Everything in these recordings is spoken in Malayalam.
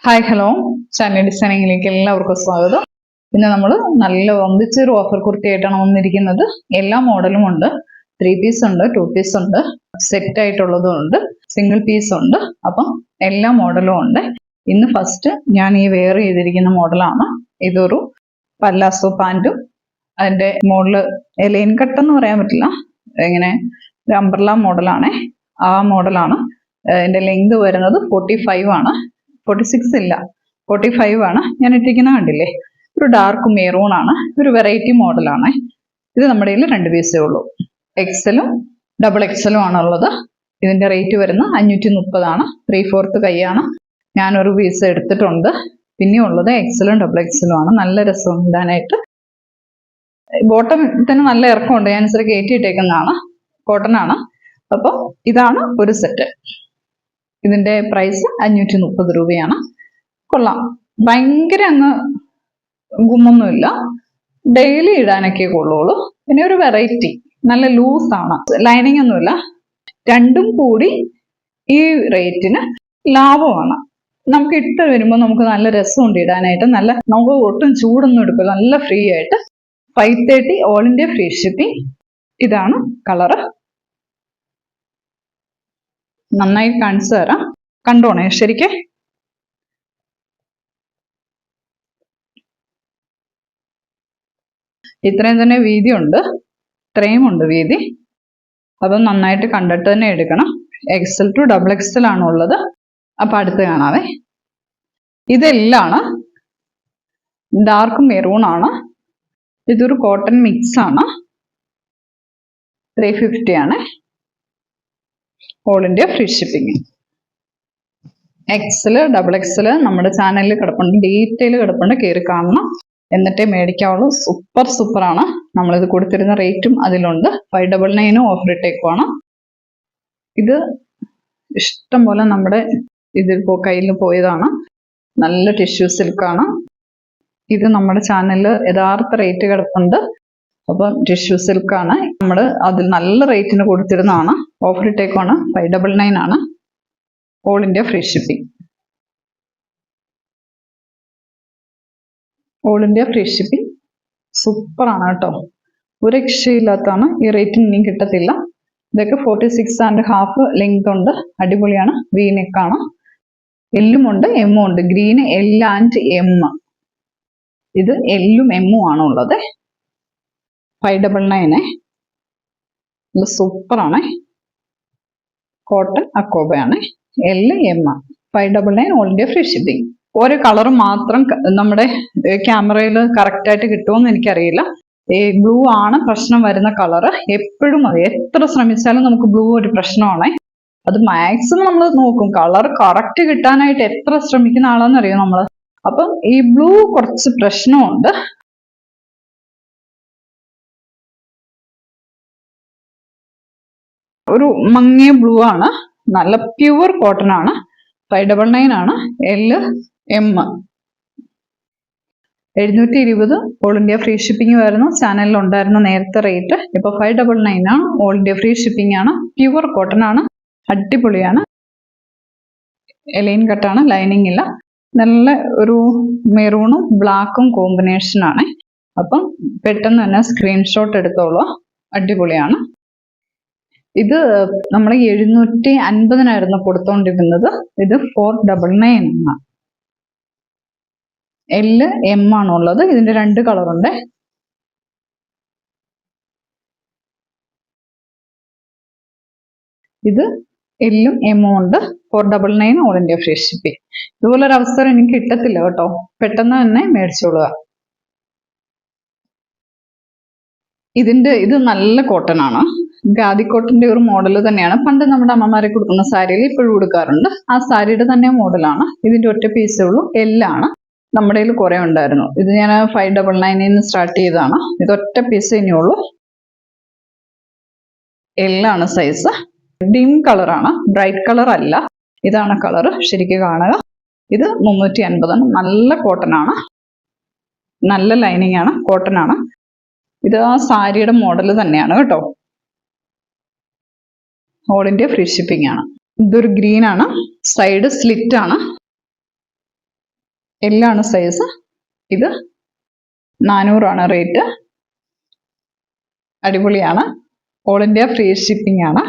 ഹായ് ഹലോ, ചാനൽ ഡിസൈനിങ്ങിലേക്ക് എല്ലാവർക്കും സ്വാഗതം. ഇന്ന് നമ്മൾ നല്ല ഒന്നിച്ചൊരു ഓഫർ കുർത്തിയായിട്ടാണ് വന്നിരിക്കുന്നത്. എല്ലാ മോഡലും ഉണ്ട്. 3 പീസ് ഉണ്ട്, 2 പീസ് ഉണ്ട്, സെറ്റ് ആയിട്ടുള്ളതും ഉണ്ട്, സിംഗിൾ പീസ് ഉണ്ട്. അപ്പം എല്ലാ മോഡലും ഉണ്ട്. ഇന്ന് ഫസ്റ്റ് ഞാൻ ഈ വെയർ ചെയ്തിരിക്കുന്ന മോഡലാണ്. ഇതൊരു പല്ലാസോ പാൻറ്റും അതിൻ്റെ മോഡല് ലൈൻ കട്ടെന്ന് പറയാൻ പറ്റില്ല, ഇങ്ങനെ ഒരു അംബ്രല മോഡലാണേ. ആ മോഡലാണ്. അതിൻ്റെ ലെങ്ത് വരുന്നത് 45 ആണ്. 46 ഇല്ല, 45 ആണ്. ഞാൻ ഇട്ടിരിക്കുന്ന കണ്ടില്ലേ, ഒരു ഡാർക്ക് മെറൂൺ ആണ്. ഒരു വെറൈറ്റി മോഡലാണ്. ഇത് നമ്മുടെ കയ്യിൽ 2 പീസേ ഉള്ളൂ. എക്സലും ഡബിൾ എക്സലും ആണുള്ളത്. ഇതിന്റെ റേറ്റ് വരുന്നത് 530 ആണ്. 3/4 കൈയാണ്. ഞാനൊരു പീസ് എടുത്തിട്ടുണ്ട്. പിന്നെ ഉള്ളത് എക്സലും ഡബിൾ എക്സലും ആണ്. നല്ല രസം ഇടാനായിട്ട്. ബോട്ടം തന്നെ നല്ല ഇറക്കമുണ്ട്. ഞാൻ ഇച്ചിരി കയറ്റിയിട്ടേക്കുന്നതാണ്. കോട്ടൺ ആണ്. അപ്പോൾ ഇതാണ് ഒരു സെറ്റ്. ഇതിന്റെ പ്രൈസ് 530 രൂപയാണ്. കൊള്ളാം, ഭയങ്കര അങ്ങ് ഗുമ്മൊന്നുമില്ല. ഡെയിലി ഇടാനൊക്കെ കൊള്ളുള്ളൂ. പിന്നെ ഒരു വെറൈറ്റി, നല്ല ലൂസാണ്, ലൈനിങ് ഒന്നുമില്ല. രണ്ടും കൂടി ഈ റേറ്റിന് ലാഭമാണ്. നമുക്ക് ഇട്ട് വരുമ്പോൾ നമുക്ക് നല്ല രസമുണ്ട് ഇടാനായിട്ട്. നമുക്ക് ഒട്ടും ചൂടൊന്നും എടുക്കില്ല. നല്ല ഫ്രീ ആയിട്ട്. 530 ഓൾ ഇന്ത്യ ഫ്രീ ഷിപ്പിംഗ്. ഇതാണ് കളറ്. നന്നായി കാണിച്ചു തരാം, കണ്ടോണേ ശരിക്ക്. ഇത്രയും തന്നെ വീതിയുണ്ട്, ഇത്രയും ഉണ്ട് വീതി. അപ്പം നന്നായിട്ട് കണ്ടിട്ട് തന്നെ എടുക്കണം. എക്സൽ ടു ഡബിൾ എക്സൽ ആണ് ഉള്ളത്. അപ്പൊ അടുത്ത് കാണാവേ. ഇതെല്ലാണ് ഡാർക്ക് മെറൂൺ ആണ്. ഇതൊരു കോട്ടൺ മിക്സ് ആണ്. 350 ആണ്. All India free shipping. XL double XL നമ്മുടെ ചാനലിൽ കിടപ്പുണ്ട്, ഡീറ്റെയിൽ കിടപ്പുണ്ട്. കയറി കാണണം, എന്നിട്ടേ മേടിക്കാവുള്ളൂ. സൂപ്പർ ആണ്. നമ്മളിത് കൊടുത്തിരുന്ന റേറ്റും അതിലുണ്ട്. 599 ഓഫർ ഇട്ടേക്കുവാണ്. ഇത് ഇഷ്ടം പോലെ നമ്മുടെ ഇതിൽ കയ്യിൽ പോയതാണ്. നല്ല ടിഷ്യൂ സിൽക്കാണ്. ഇത് നമ്മുടെ ചാനലിൽ യഥാർത്ഥ റേറ്റ് കിടപ്പുണ്ട്. അപ്പം ടിഷ്യൂ സിൽക്കാണ്. നമ്മൾ അതിൽ നല്ല റേറ്റിന് കൊടുത്തിരുന്നതാണ്. ഓഫർ ഇട്ടേക്കുവാണ്. 599 ആണ്. All India free shipping. All India free shipping. സൂപ്പറാണ് കേട്ടോ. ഒരു രക്ഷയില്ലാത്തതാണ്. ഈ റേറ്റിന് ഇനിയും കിട്ടത്തില്ല. ഇതൊക്കെ 46.5 ലെങ്ത് ഉണ്ട്. അടിപൊളിയാണ്. വി നെക്കാണ്. എല്ലും ഉണ്ട്, എമ്മും ഉണ്ട്. Green L and M. ഇത് എല്ലും എമ്മും ആണ് ഉള്ളത്. 599. ഇത് സൂപ്പറാണ്. കോട്ടൺ അക്കോബയാണ്. L M. 599 all India free shipping. ഓരോ കളർ മാത്രം നമ്മുടെ ക്യാമറയിൽ കറക്റ്റ് ആയിട്ട് കിട്ടുമെന്ന് എനിക്കറിയില്ല. ബ്ലൂ ആണ് പ്രശ്നം വരുന്ന കളറ്. എപ്പോഴും മതി, എത്ര ശ്രമിച്ചാലും നമുക്ക് ബ്ലൂ ഒരു പ്രശ്നമാണ്. അത് മാക്സിമം നമ്മൾ നോക്കും കളർ കറക്റ്റ് കിട്ടാനായിട്ട്. എത്ര ശ്രമിക്കുന്ന ആളാണെന്നറിയോ നമ്മള്. അപ്പം ഈ ബ്ലൂ കുറച്ച് പ്രശ്നമുണ്ട്. ഒരു മങ്ങിയ ബ്ലൂ ആണ്. നല്ല പ്യുവർ കോട്ടൺ ആണ്. 599 ആണ്. L M. 720 all India free shipping വരുന്നു. ചാനലിൽ ഉണ്ടായിരുന്ന നേരത്തെ റേറ്റ്. ഇപ്പൊ 599 ആണ്. ഓൾ ഇന്ത്യ ഫ്രീ ഷിപ്പിംഗ് ആണ്. പ്യുവർ കോട്ടൺ ആണ്. അടിപൊളിയാണ്. ലൈൻ കട്ടാണ്, ലൈനിങ് ഇല്ല. നല്ല ഒരു മെറൂണും ബ്ലാക്കും കോമ്പിനേഷൻ ആണ്. അപ്പം പെട്ടെന്ന് തന്നെ സ്ക്രീൻഷോട്ട് എടുത്തോളൂ. അടിപൊളിയാണ്. ഇത് നമ്മൾ 750 കൊടുത്തോണ്ടിരുന്നത്. ഇത് 499 ആണ്. എൽ എം ആണുള്ളത്. ഇതിന്റെ 2 കളറുണ്ട്. ഇത് എല്ലും എമ്മും ഉണ്ട്. 499 ഓൾ ഇന്ത്യ ഫ്രീ ഷിപ്പിംഗ്. ഇതുപോലൊരു അവസരം എനിക്ക് കിട്ടത്തില്ല കേട്ടോ. പെട്ടെന്ന് തന്നെ മേടിച്ചോളുക. ഇത് നല്ല കോട്ടൺ ആണ്. ഖാദി കോട്ടന്റെ ഒരു മോഡൽ തന്നെയാണ്. പണ്ട് നമ്മുടെ അമ്മമാരെ കൊടുക്കുന്ന സാരിയിൽ ഇപ്പോഴും കൊടുക്കാറുണ്ട്. ആ സാരിയുടെ തന്നെ മോഡലാണ്. ഇതിന്റെ ഒറ്റ പീസേ ഉള്ളൂ. എല്ലാണ്. നമ്മുടെ കയ്യിൽ കുറെ ഉണ്ടായിരുന്നു. ഇത് ഞാൻ 599 സ്റ്റാർട്ട് ചെയ്തതാണ്. ഇത് ഒറ്റ പീസേ ഇനിയുള്ളൂ. എല്ലാണ് സൈസ്. ഡിം കളറാണ്, ബ്രൈറ്റ് കളർ അല്ല. ഇതാണ് കളറ്. ശരിക്കും കാണുക. ഇത് 350 ആണ്. നല്ല കോട്ടൺ ആണ്. നല്ല ലൈനിങ് ആണ്. കോട്ടൺ ആണ്. ഇത് ആ സാരിയുടെ മോഡൽ തന്നെയാണ് കേട്ടോ. ഓൾ ഇന്ത്യ ഫ്രീ ഷിപ്പിംഗ് ആണ്. ഇതൊരു ഗ്രീൻ ആണ്. സൈഡ് സ്ലിറ്റ് ആണ്. എല്ലാണ് സൈസ്. ഇത് 400 റേറ്റ്. അടിപൊളിയാണ്. ഓൾ ഇന്ത്യ ഫ്രീ ഷിപ്പിംഗ് ആണ്.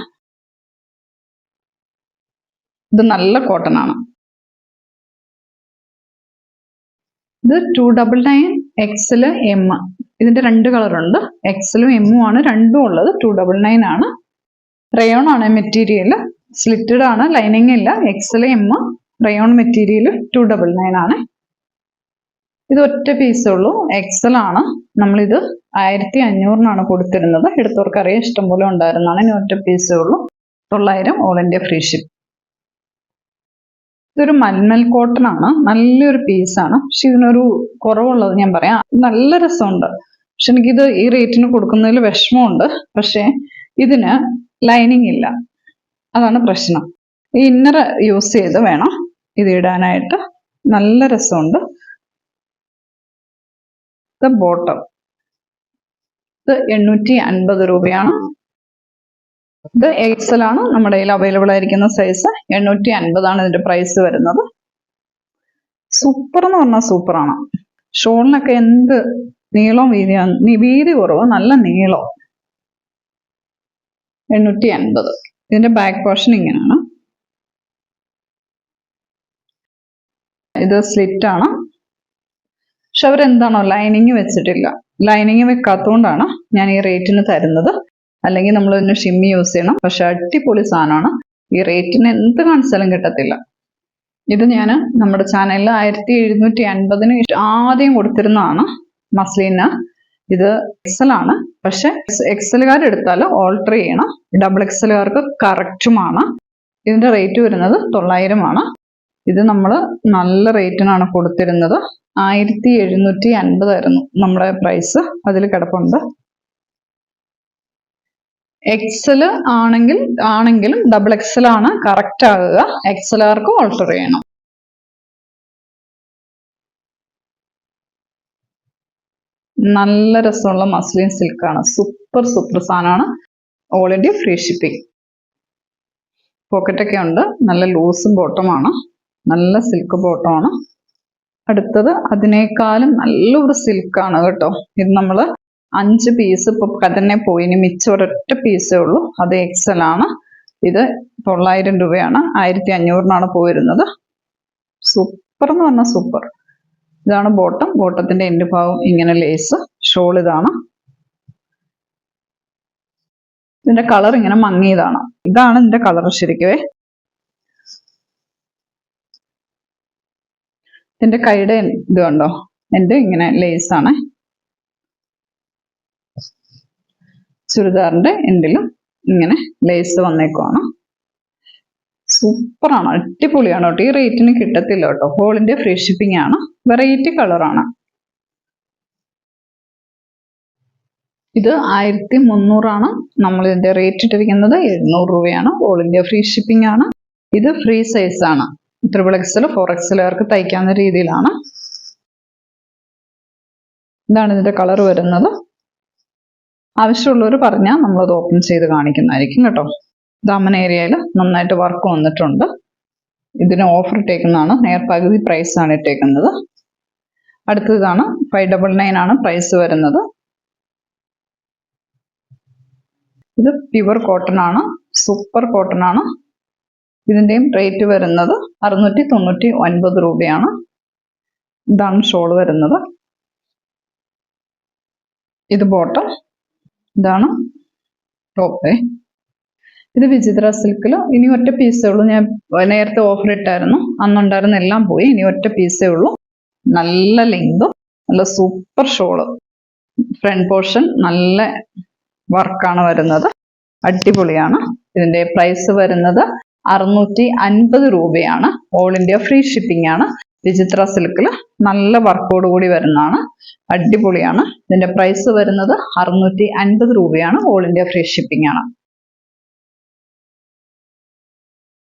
ഇത് നല്ല കോട്ടൺ ആണ്. ഇത് 299 XL M. ഇതിന്റെ 2 കളറുണ്ട്. XLും Mഉം ആണ് രണ്ടും ഉള്ളത്. 299 ആണ്. റയോൺ ആണ് മെറ്റീരിയൽ. സ്ലിറ്റഡ് ആണ്, ലൈനിങ് ഇല്ല. XL M റയോൺ മെറ്റീരിയൽ 299 ആണ്. ഇത് ഒറ്റ പീസേ ഉള്ളൂ. XL ആണ്. നമ്മളിത് 1500 കൊടുത്തിരുന്നത്. എടുത്തവർക്കറിയാം, ഇഷ്ടംപോലെ ഉണ്ടായിരുന്നാണ്. ഇനി ഒറ്റ പീസേ ഉള്ളൂ. 900 ഓൾ ഇന്ത്യ ഫ്രീ ഷിപ്പ്. ഇതൊരു മൽമൽ കോട്ടൺ ആണ്. നല്ലൊരു പീസാണ്. പക്ഷെ ഇതിനൊരു കുറവുള്ളത് ഞാൻ പറയാം. നല്ല രസമുണ്ട്. പക്ഷെ എനിക്കിത് ഈ റേറ്റിന് കൊടുക്കുന്നതിൽ വിഷമമുണ്ട്. പക്ഷെ ഇതിന് ലൈനിങ് ഇല്ല, അതാണ് പ്രശ്നം. ഈ ഇന്നർ യൂസ് ചെയ്ത് വേണം ഇത് ഇടാനായിട്ട്. നല്ല രസമുണ്ട്. ഇത് ബോട്ടം. ഇത് 850 രൂപയാണ്. ഇത് XL ആണ്. നമ്മുടെ കയ്യിൽ അവൈലബിൾ ആയിരിക്കുന്ന സൈസ്. 850 ഇതിന്റെ പ്രൈസ് വരുന്നത്. സൂപ്പർ എന്ന് പറഞ്ഞാൽ സൂപ്പറാണ്. ഷോളിനൊക്കെ എന്ത് നീളവും വീതിയാണ്. വീതി കുറവ്, നല്ല നീളം. 850. ഇതിന്റെ ബാക്ക് പോർഷൻ ഇങ്ങനെയാണ്. ഇത് സ്ലിറ്റ് ആണ്. പക്ഷെ അവരെന്താണോ ലൈനിങ് വെച്ചിട്ടില്ല. ലൈനിങ് വെക്കാത്തതുകൊണ്ടാണ് ഞാൻ ഈ റേറ്റിന് തരുന്നത്. അല്ലെങ്കിൽ നമ്മൾ ഇതിന് ഷിമ്മി യൂസ് ചെയ്യണം. പക്ഷെ അടിപൊളി സാധനമാണ്. ഈ റേറ്റിന് എന്ത് കാണിച്ചാലും കിട്ടത്തില്ല. ഇത് ഞാൻ നമ്മുടെ ചാനലിൽ 1750 ആദ്യം കൊടുത്തിരുന്നതാണ്. മസ്ലിന്. ഇത് XL ആണ്. പക്ഷെ XLകാർ എടുത്താൽ ഓൾട്ടർ ചെയ്യണം. ഡബിൾ XLകാർക്ക് കറക്റ്റുമാണ്. ഇതിന്റെ റേറ്റ് വരുന്നത് 900 ആണ്. ഇത് നമ്മൾ നല്ല റേറ്റിനാണ് കൊടുത്തിരുന്നത്. 1750 ആയിരുന്നു നമ്മുടെ പ്രൈസ്. അതിൽ കിടപ്പുണ്ട്. XL ആണെങ്കിലും ഡബിൾ XL ആണ് കറക്റ്റ് ആകുക. XLകാർക്ക് ഓൾട്ടർ ചെയ്യണം. നല്ല രസമുള്ള മസ്ലിൻ സിൽക്കാണ്. സൂപ്പർ സാധനമാണ്. All India free shipping. പോക്കറ്റൊക്കെ ഉണ്ട്. നല്ല ലൂസും ബോട്ടമാണ്. നല്ല സിൽക്ക് ബോട്ടമാണ്. അടുത്തത് അതിനേക്കാളും നല്ലൊരു സിൽക്കാണ് കേട്ടോ. ഇത് നമ്മൾ 5 പീസ് ഇപ്പൊ തന്നെ പോയി. ഇനി മിച്ചം ഒരൊറ്റ പീസേ ഉള്ളൂ. അത് XL ആണ്. ഇത് 900 രൂപയാണ്. 1500 പോയിരുന്നത്. സൂപ്പർ എന്ന് പറഞ്ഞാൽ സൂപ്പർ. ഇതാണ് ബോട്ടം. ബോട്ടത്തിന്റെ എൻഡ് ഭാഗം ഇങ്ങനെ ലേസ്. ഷോൾ ഇതാണ്. ഇതിന്റെ കളർ ഇങ്ങനെ മങ്ങിയതാണ്. ഇതാണ് ഇതിന്റെ കളർ ശരിക്കുവേ. ഇതിന്റെ കൈയുടെ ഇത് കണ്ടോ, എന്റെ ഇങ്ങനെ ലേസ് ആണ്. ചുരിദാറിന്റെ എൻഡിലും ഇങ്ങനെ ലേസ് വന്നേക്കുവാണ്. സൂപ്പറാണ്. അടിപൊളിയാണ് കേട്ടോ. ഈ റേറ്റിന് കിട്ടത്തില്ല കേട്ടോ. ഓൾ ഇന്ത്യ ഫ്രീ ഷിപ്പിംഗ് ആണ്. വെറൈറ്റി കളറാണ്. ഇത് 1300 നമ്മൾ ഇതിന്റെ റേറ്റ് ഇട്ടിരിക്കുന്നത്. 700 രൂപയാണ്. ഓൾ ഇന്ത്യ ഫ്രീ ഷിപ്പിംഗ് ആണ്. ഇത് ഫ്രീ സൈസ് ആണ്. 3XL 4XLകാർക്ക് തയ്ക്കാവുന്ന രീതിയിലാണ്. ഇതാണ് ഇതിന്റെ കളർ വരുന്നത്. ആവശ്യമുള്ളവർ പറഞ്ഞാൽ നമ്മളത് ഓപ്പൺ ചെയ്ത് കാണിക്കുന്നതായിരിക്കും കേട്ടോ. ദാമൻ ഏരിയയിൽ നന്നായിട്ട് വർക്ക് വന്നിട്ടുണ്ട്. ഇതിന് ഓഫർ ഇട്ടേക്കുന്നതാണ്. പകുതി പ്രൈസ് ആണ് ഇട്ടേക്കുന്നത്. അടുത്തതാണ് 599 ആണ് പ്രൈസ് വരുന്നത്. ഇത് പ്യുവർ കോട്ടൺ ആണ്. സൂപ്പർ കോട്ടൺ ആണ്. ഇതിന്റെയും റേറ്റ് വരുന്നത് 699 രൂപയാണ്. ഇതാണ് ഷോൾ വരുന്നത്. ഇത് ബോട്ടം. ഇതാണ് ടോപ്പ്. ഇത് വിചിത്ര സിൽക്കിൽ ഇനി ഒറ്റ പീസേ ഉള്ളൂ. ഞാൻ നേരത്തെ ഓഫർ ഇട്ടായിരുന്നു. അന്നുണ്ടായിരുന്ന എല്ലാം പോയി. ഇനി ഒറ്റ പീസേ ഉള്ളൂ. നല്ല ലെങ്തും നല്ല സൂപ്പർ ഷോള്. ഫ്രണ്ട് പോർഷൻ നല്ല വർക്കാണ് വരുന്നത്. അടിപൊളിയാണ്. ഇതിന്റെ പ്രൈസ് വരുന്നത് 650 രൂപയാണ്. ഓൾ ഇന്ത്യ ഫ്രീ ഷിപ്പിംഗ് ആണ്. വിചിത്ര സിൽക്കിൽ നല്ല വർക്കോട് കൂടി വരുന്നതാണ്. അടിപൊളിയാണ്. ഇതിന്റെ പ്രൈസ് വരുന്നത് 650 രൂപയാണ്. ഓൾ ഇന്ത്യ ഫ്രീ ഷിപ്പിംഗ് ആണ്.